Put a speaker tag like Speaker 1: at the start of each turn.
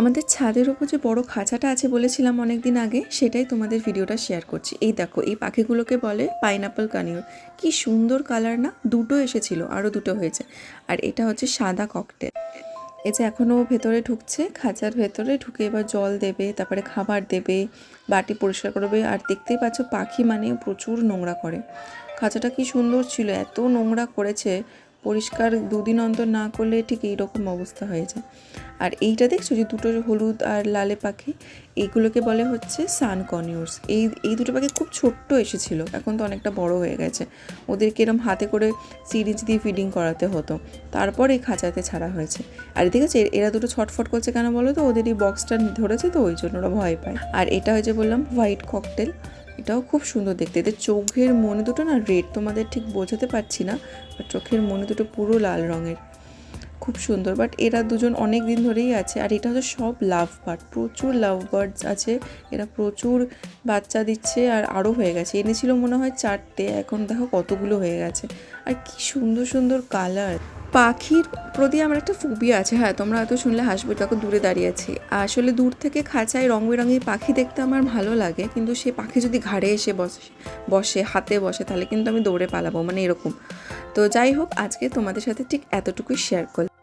Speaker 1: আমাদের ছাদের উপর যে বড় খাঁচাটা আছে বলেছিলাম অনেক দিন আগে, সেটাই তোমাদের ভিডিওটা শেয়ার করছি। এই দেখো, এই পাখিগুলোকে বলে পাইনাপল কানিউর। কি সুন্দর কালার না! দুটো এসেছিল, আরও দুটো হয়েছে। আর এটা হচ্ছে সাদা ককটেল। এই যে এখনও ভেতরে ঢুকছে, খাঁচার ভেতরে ঢুকে এবার জল দেবে, তারপরে খাবার দেবে, বাটি পরিষ্কার করবে। আর দেখতেই পাচ্ছ, পাখি মানে প্রচুর নোংরা করে। খাঁচাটা কি সুন্দর ছিল, এত নোংরা করেছে। পরিষ্কার দুদিন অন্তর না করলে ঠিক এইরকম অবস্থা হয়ে যায়। আর এইটা দেখছো যে দুটো হলুদ আর লালে পাখি, এইগুলোকে বলে হচ্ছে সান কনিউর্স। এই দুটো পাখি খুব ছোট্ট এসেছিল, এখন তো অনেকটা বড় হয়ে গেছে। ওদেরকে এরম হাতে করে সিরিঞ্জ দিয়ে ফিডিং করাতে হতো, তারপর এই খাঁচাতে ছাড়া হয়েছে। আর ঠিক আছে, এরা দুটো ছটফট করছে কেন বলো তো? ওদের এই বক্সটা ধরেছে তো, ওই জন্য ওরা ভয় পায়। আর এটা হয়েছে বললাম হোয়াইট ককটেল, এটাও খুব সুন্দর দেখতে। এদের চোখের মনি দুটো না রেড, তোমাদের ঠিক বোঝাতে পারছি না, বাট চোখের মনি দুটো পুরো লাল রঙের, খুব সুন্দর। বাট এরা দুজন অনেক দিন ধরেই আছে। আর এটা হচ্ছে সব লাভ বার্ড, প্রচুর লাভ বার্ডস আছে। এরা প্রচুর বাচ্চা দিচ্ছে, আর আরও হয়ে গেছে। এনেছিল মনে হয় 4টে, এখন দেখো কতগুলো হয়ে গেছে। আর কি সুন্দর সুন্দর কালার। পাখির প্রতি আমার একটা ফোবিয়া আছে। হ্যাঁ, তোমরা হয়তো শুনলে হাসবে, তখন দূরে দাঁড়িয়ে আছি। আসলে দূর থেকে খাঁচায় রং বেরঙের পাখি দেখতে আমার ভালো লাগে, কিন্তু সে পাখি যদি ঘাড়ে এসে বসে হাতে বসে, তাহলে কিন্তু আমি দৌড়ে পালাবো, মানে এরকম। তো যাই হোক, আজকে তোমাদের সাথে ঠিক এতটুকুই শেয়ার করলাম।